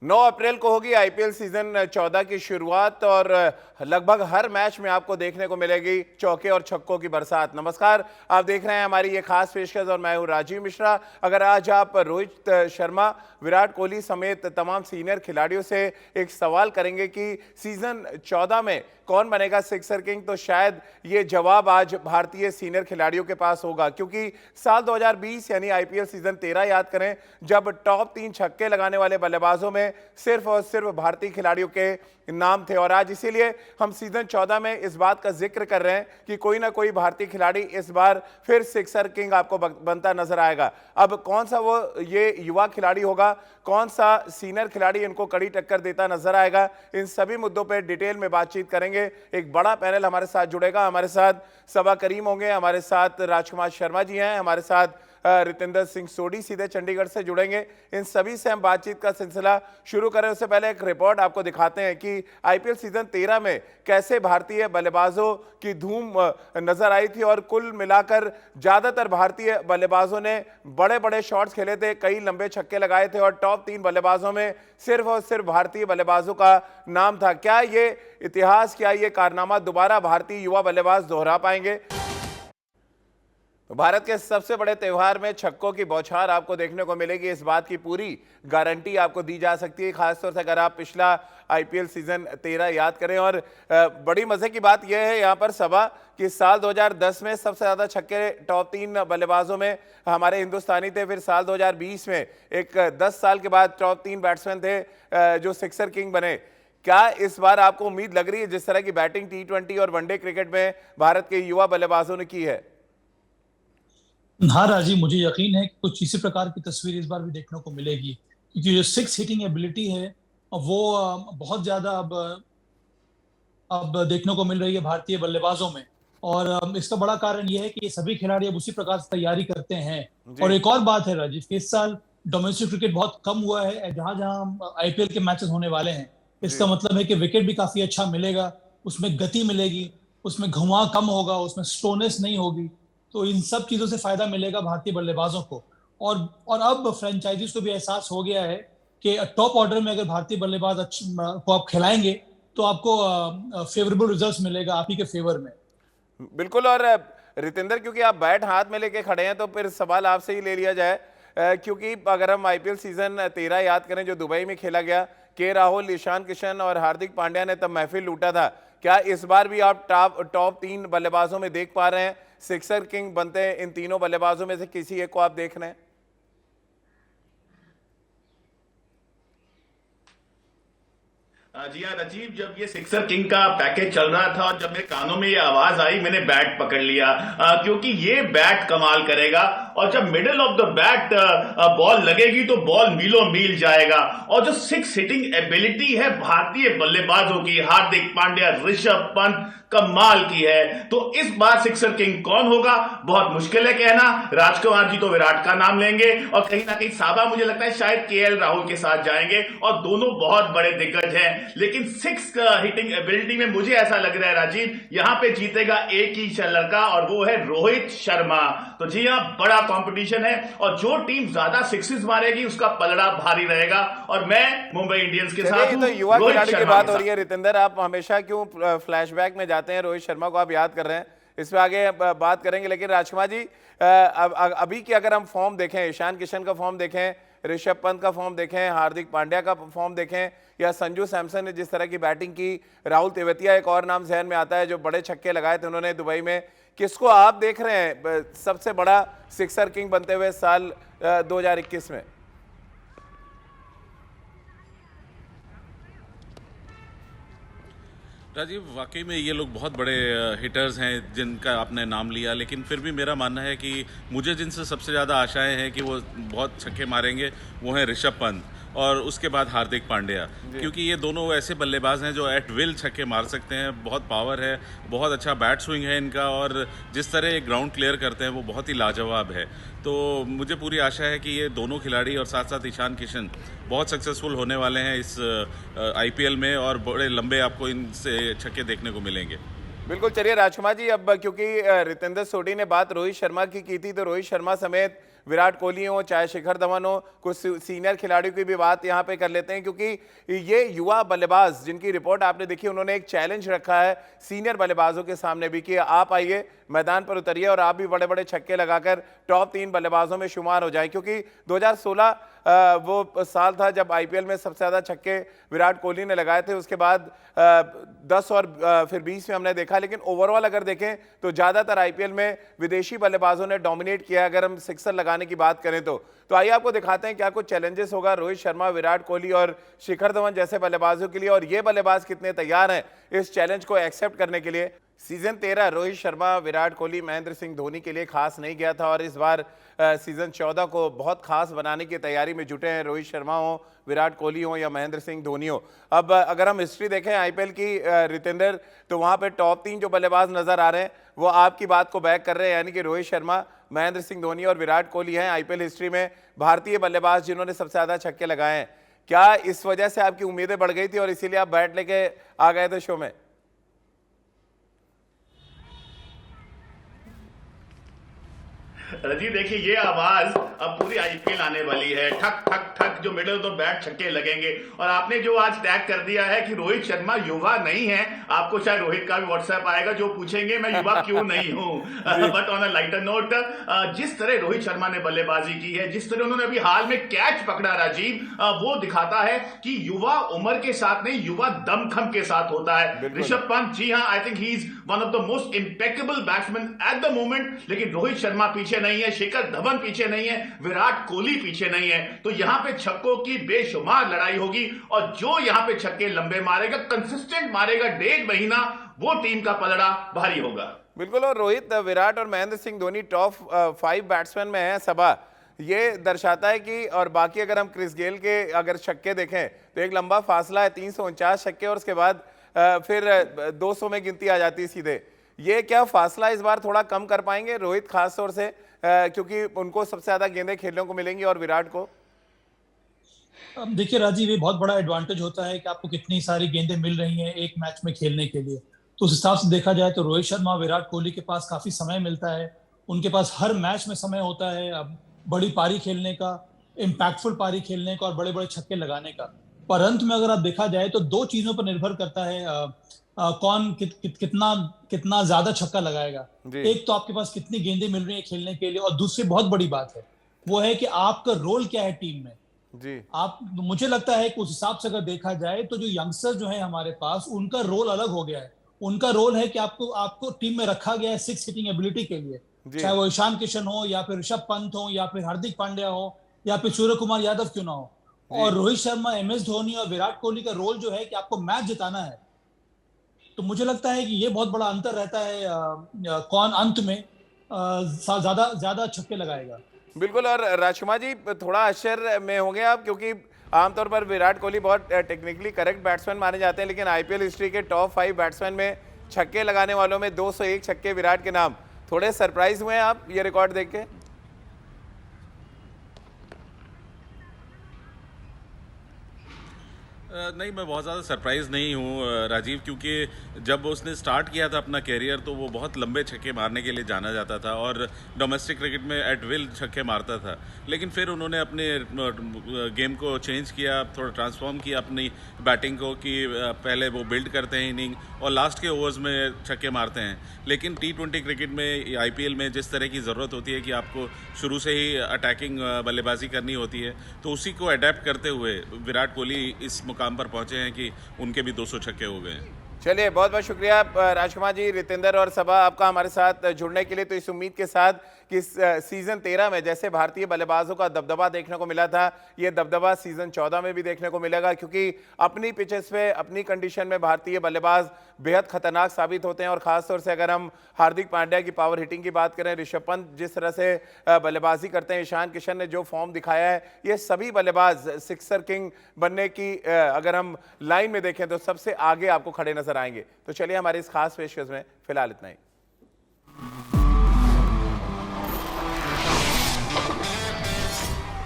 9 अप्रैल को होगी IPL season 14 की शुरुआत और लगभग हर मैच में आपको देखने को मिलेगी चौके और छक्कों की बरसात। नमस्कार, आप देख रहे हैं हमारी ये खास पेशकश और मैं हूं राजीव मिश्रा। अगर आज आप रोहित शर्मा, विराट कोहली समेत तमाम सीनियर खिलाड़ियों से एक सवाल करेंगे कि सीजन 14 में कौन बनेगा सिक्सर किंग, तो शायद ये जवाब आज भारतीय सीनियर खिलाड़ियों के पास होगा, क्योंकि साल 2020 यानी आईपीएल सीजन 13 याद करें, जब टॉप 3 छक्के लगाने वाले बल्लेबाजों में सिर्फ और सिर्फ भारतीय खिलाड़ियों के नाम थे। और आज इसीलिए हम सीजन 14 में इस बात का जिक्र कर रहे हैं कि कोई ना कोई भारतीय खिलाड़ी इस बार फिर सिक्सर किंग आपको बनता नजर आएगा। अब कौन सा वो ये युवा खिलाड़ी होगा, कौन सा सीनियर खिलाड़ी इनको कड़ी टक्कर देता नजर आएगा, इन सभी मुद्दों पर डिटेल में बातचीत करेंगे। एक बड़ा पैनल हमारे साथ जुड़ेगा। हमारे साथ सबा करीम होंगे, हमारे साथ राजकुमार शर्मा जी हैं, हमारे साथ रितेंद्र सिंह सोडी सीधे चंडीगढ़ से जुड़ेंगे। इन सभी से हम बातचीत का सिलसिला शुरू करें उससे पहले एक रिपोर्ट आपको दिखाते हैं कि आईपीएल सीजन 13 में कैसे भारतीय बल्लेबाजों की धूम नजर आई थी और कुल मिलाकर ज्यादातर भारतीय बल्लेबाजों ने बड़े बड़े शॉट्स खेले थे, कई लंबे छक्के लगाए थे और टॉप 3 बल्लेबाजों में सिर्फ और सिर्फ भारतीय बल्लेबाजों का नाम था। क्या ये इतिहास, क्या ये कारनामा दोबारा भारतीय युवा बल्लेबाज दोहरा पाएंगे? तो भारत के सबसे बड़े त्योहार में छक्कों की बौछार आपको देखने को मिलेगी, इस बात की पूरी गारंटी आपको दी जा सकती है, खासतौर से अगर आप पिछला आईपीएल सीजन 13 याद करें। और बड़ी मजे की बात यह है यहाँ पर सबा कि साल 2010 में सबसे ज्यादा छक्के टॉप 3 बल्लेबाजों में हमारे हिंदुस्तानी थे। फिर साल 2020 में एक 10 साल के बाद टॉप 3 बैट्समैन थे जो सिक्सर किंग बने। क्या इस बार आपको उम्मीद लग रही है जिस तरह की बैटिंग T20 और वनडे क्रिकेट में भारत के युवा बल्लेबाजों ने की है? हाँ राजीव, मुझे यकीन है कि कुछ इसी प्रकार की तस्वीर इस बार भी देखने को मिलेगी, क्योंकि जो सिक्स हिटिंग एबिलिटी है वो बहुत ज्यादा अब देखने को मिल रही है भारतीय बल्लेबाजों में। और इसका बड़ा कारण यह है कि ये सभी खिलाड़ी अब उसी प्रकार से तैयारी करते हैं। और एक और बात है राजीव कि इस साल डोमेस्टिक क्रिकेट बहुत कम हुआ है, जहां जहां आईपीएल के मैचेस होने वाले हैं। इसका मतलब है कि विकेट भी काफी अच्छा मिलेगा, उसमें गति मिलेगी, उसमें घुमाव कम होगा, उसमें स्लोनेस नहीं होगी। तो इन सब चीजों से फायदा मिलेगा भारतीय बल्लेबाजों को। और अब फ्रेंचाइजीज को भी एहसास हो गया है कि टॉप ऑर्डर में अगर भारतीय बल्लेबाज को आप खिलाएंगे तो आपको फेवरेबल रिजल्ट्स मिलेगा आप ही के फेवर में। बिल्कुल। और रितेंद्र, क्योंकि आप बैट हाथ में लेके खड़े हैं तो फिर सवाल आपसे ही ले लिया जाए, क्योंकि अगर हम आईपीएल सीजन 13 याद करें जो दुबई में खेला गया, के राहुल, ईशान किशन और हार्दिक पांड्या ने तब महफिल लूटा था। क्या इस बार भी आप टॉप 3 बल्लेबाजों में देख पा रहे हैं सिक्सर किंग बनते हैं? इन तीनों बल्लेबाजों में से किसी एक को आप देख रहे हैं? जी हाँ राजीव, जब ये सिक्सर किंग का पैकेज चल रहा था और जब मेरे कानों में ये आवाज आई, मैंने बैट पकड़ लिया, क्योंकि ये बैट कमाल करेगा। और जब middle of the bat ball लगेगी तो बॉल मीलों मील जाएगा। और जो सिक्स हिटिंग एबिलिटी है भारतीय बल्लेबाजों की, हार्दिक पांड्या, ऋषभ पंत, कमाल की है। तो इस बार सिक्सर किंग कौन होगा बहुत मुश्किल है कहना। राजकुमार जी तो विराट का नाम लेंगे और कहीं ना कहीं साबा मुझे लगता है शायद केएल राहुल के साथ जाएंगे और दोनों बहुत बड़े दिग्गज हैं। लेकिन सिक्स हिटिंग एबिलिटी में मुझे ऐसा लग रहा है राजीव, यहां पे जीतेगा एक ही लड़का और वो है रोहित शर्मा। तो जी हां, बड़ा कंपटीशन है और जो टीम ज्यादा सिक्सेस मारेगी उसका पलड़ा भारी रहेगा। और मैं मुंबई इंडियंस के साथ हूं। तो युवा खिलाड़ी की बात हो रही है रितेंद्र, आप हमेशा क्यों फ्लैशबैक में जाते हैं? रोहित शर्मा को आप याद कर रहे हैं, इस पे आगे बात करेंगे। लेकिन राजकुमार जी, अभी की अगर हम फॉर्म देखें, ईशान किशन का फॉर्म देखें, ऋषभ पंत का फॉर्म देखें, हार्दिक पांड्या का फॉर्म देखें, या संजू सैमसन ने जिस तरह की बैटिंग की, राहुल तेवतिया एक और नाम जहन में आता है जो बड़े छक्के लगाए थे उन्होंने दुबई में, किसको आप देख रहे हैं सबसे बड़ा सिक्सर किंग बनते हुए साल 2021 में? राजीव, वाकई में ये लोग बहुत बड़े हिटर्स हैं जिनका आपने नाम लिया, लेकिन फिर भी मेरा मानना है कि मुझे जिनसे सबसे ज़्यादा आशाएं हैं कि वो बहुत छक्के मारेंगे वो हैं ऋषभ पंत और उसके बाद हार्दिक पांड्या, क्योंकि ये दोनों ऐसे बल्लेबाज हैं जो एट विल छक्के मार सकते हैं। बहुत पावर है, बहुत अच्छा बैट स्विंग है इनका और जिस तरह ग्राउंड क्लियर करते हैं वो बहुत ही लाजवाब है। तो मुझे पूरी आशा है कि ये दोनों खिलाड़ी और साथ साथ ईशान किशन बहुत सक्सेसफुल होने वाले हैं इस आईपीएल में और बड़े लंबे आपको इनसे छक्के देखने को मिलेंगे। बिल्कुल। चलिए राजकुमार जी, अब क्योंकि रितेंद्र सोडी ने बात रोहित शर्मा की थी, तो रोहित शर्मा समेत विराट कोहली हो चाहे शिखर धवन हो, कुछ सीनियर खिलाड़ियों की भी बात यहाँ पे कर लेते हैं, क्योंकि ये युवा बल्लेबाज जिनकी रिपोर्ट आपने देखी, उन्होंने एक चैलेंज रखा है सीनियर बल्लेबाजों के सामने भी कि आप आइए मैदान पर उतरिए और आप भी बड़े बड़े छक्के लगाकर टॉप 3 बल्लेबाजों में शुमार हो जाए, क्योंकि 2016 वो साल था जब आईपीएल में सबसे ज्यादा छक्के विराट कोहली ने लगाए थे। उसके बाद 10 और फिर 20 में हमने देखा, लेकिन ओवरऑल अगर देखें तो ज्यादातर आईपीएल में विदेशी बल्लेबाजों ने डोमिनेट किया अगर हम सिक्सर लगाने की बात करें तो आइए आपको दिखाते हैं क्या कुछ चैलेंजेस होगा रोहित शर्मा, विराट कोहली और शिखर धवन जैसे बल्लेबाजों के लिए, और ये बल्लेबाज कितने तैयार हैं इस चैलेंज को एक्सेप्ट करने के लिए। सीजन 13 रोहित शर्मा, विराट कोहली, महेंद्र सिंह धोनी के लिए खास नहीं गया था और इस बार सीजन 14 को बहुत खास बनाने की तैयारी में जुटे हैं, रोहित शर्मा हो, विराट कोहली हो या महेंद्र सिंह धोनी हो। अब अगर हम हिस्ट्री देखें आईपीएल की रितेंद्र, तो वहां पे टॉप 3 जो बल्लेबाज नजर आ रहे हैं वो आपकी बात को बैक कर रहे हैं, यानी कि रोहित शर्मा, महेंद्र सिंह धोनी और विराट कोहली हैं आईपीएल हिस्ट्री में भारतीय बल्लेबाज जिन्होंने सबसे ज्यादा छक्के लगाए हैं। क्या इस वजह से आपकी उम्मीदें बढ़ गई थी और इसीलिए आप बैट लेके आ गए थे शो में? राजीव देखिए, ये आवाज अब पूरी आईपीएल आने वाली है, ठक ठक ठक जो मिडल ऑफ द बैट छक्के लगेंगे। और आपने जो आज टैग कर दिया है कि रोहित शर्मा युवा नहीं है, आपको शायद रोहित का भी व्हाट्सएप आएगा जो पूछेंगे मैं युवा क्यों नहीं हूं। But on a lighter note, जिस तरह रोहित शर्मा ने बल्लेबाजी की है, जिस तरह उन्होंने अभी हाल में कैच पकड़ा राजीव, वो दिखाता है कि युवा उम्र के साथ नहीं, युवा दमखम के साथ होता है। ऋषभ पंत, जी हाँ, I think he is one of the most impeccable batsman at the moment, लेकिन रोहित शर्मा पीछे नहीं है, शिखर धवन पीछे नहीं है, विराट कोहली पीछे नहीं है। तो यहां पे छक्कों की बेशुमार लड़ाई होगी और जो यहां पे छक्के लंबे मारेगा, कंसिस्टेंट मारेगा 1.5 महीना, वो टीम का पलड़ा भारी होगा। बिल्कुल, और रोहित, विराट और महेंद्र सिंह धोनी टॉप 5 बैट्समैन में है सभा, ये दर्शाता है कि, और बाकी अगर हम क्रिस गेल के अगर छक्के देखें तो एक लंबा फासला है, 349 छक्के और उसके बाद फिर 200 में गिनती आ जाती है सीधे। ये क्या फासला इस बार थोड़ा कम कर पाएंगे रोहित खास तौर से, क्योंकि उनको सबसे ज्यादा गेंदें खेलने को मिलेंगी और विराट को? देखिए राजीव, ये बहुत बड़ा एडवांटेज होता है कि आपको कितनी सारी गेंदें मिल रही हैं एक मैच में खेलने के लिए। तो उस हिसाब से देखा जाए तो रोहित शर्मा, विराट कोहली के पास काफी समय मिलता है, उनके पास हर मैच में समय होता है अब बड़ी पारी खेलने का, इम्पैक्टफुल पारी खेलने का और बड़े बड़े छक्के लगाने का। पर अंत में अगर आप देखा जाए तो 2 चीजों पर निर्भर करता है कौन कितना ज्यादा छक्का लगाएगा। एक तो आपके पास कितनी गेंदें मिल रही है खेलने के लिए, और दूसरी बहुत बड़ी बात है वो है कि आपका रोल क्या है टीम में। जी, आप, मुझे लगता है कि उस हिसाब से अगर देखा जाए तो जो यंगस्टर जो है हमारे पास, उनका रोल अलग हो गया है। उनका रोल है कि आपको टीम में रखा गया है 6 हिटिंग एबिलिटी के लिए, चाहे वो ईशान किशन हो या फिर ऋषभ पंत हो या फिर हार्दिक पांड्या हो या फिर सूर्य कुमार यादव क्यों ना हो। और रोहित शर्मा, MS धोनी और विराट कोहली का रोल जो है कि आपको मैच जिताना है। तो मुझे लगता है कि ये बहुत बड़ा अंतर रहता है कौन अंत में ज्यादा छक्के लगाएगा। बिल्कुल, और राजकुमार जी थोड़ा आश्चर्य में होंगे आप, क्योंकि आमतौर पर विराट कोहली बहुत टेक्निकली करेक्ट बैट्समैन माने जाते हैं, लेकिन आईपीएल हिस्ट्री के टॉप 5 बैट्समैन में छक्के लगाने वालों में 201 छक्के विराट के नाम। थोड़े सरप्राइज हुए हैं आप ये रिकॉर्ड देख के? नहीं, मैं बहुत ज़्यादा सरप्राइज़ नहीं हूँ राजीव, क्योंकि जब उसने स्टार्ट किया था अपना कैरियर तो वो बहुत लंबे छक्के मारने के लिए जाना जाता था और डोमेस्टिक क्रिकेट में एट विल छक्के मारता था। लेकिन फिर उन्होंने अपने गेम को चेंज किया, थोड़ा ट्रांसफॉर्म किया अपनी बैटिंग को, कि पहले वो बिल्ड करते हैं इनिंग और लास्ट के ओवर्स में छक्के मारते हैं। लेकिन T20 क्रिकेट में, आईपीएल में जिस तरह की ज़रूरत होती है कि आपको शुरू से ही अटैकिंग बल्लेबाजी करनी होती है, तो उसी को अडेप्ट करते हुए विराट कोहली इस मुकाम पर पहुंचे हैं कि उनके भी 200 छक्के हो गए हैं। चलिए, बहुत बहुत शुक्रिया राजकुमार जी, रितेंद्र और सबा आपका हमारे साथ जुड़ने के लिए। तो इस उम्मीद के साथ कि सीजन 13 में जैसे भारतीय बल्लेबाजों का दबदबा देखने को मिला था, ये दबदबा सीजन 14 में भी देखने को मिलेगा, क्योंकि अपनी पिचेस पे, अपनी कंडीशन में भारतीय बल्लेबाज बेहद खतरनाक साबित होते हैं। और खासतौर से अगर हम हार्दिक पांड्या की पावर हिटिंग की बात करें, ऋषभ पंत जिस तरह से बल्लेबाजी करते हैं, ईशान किशन ने जो फॉर्म दिखाया है, ये सभी बल्लेबाज सिक्सर किंग बनने की अगर हम लाइन में देखें तो सबसे आगे आपको खड़े नजर आएंगे। तो चलिए, हमारी इस खास पेशकश में फिलहाल इतना ही।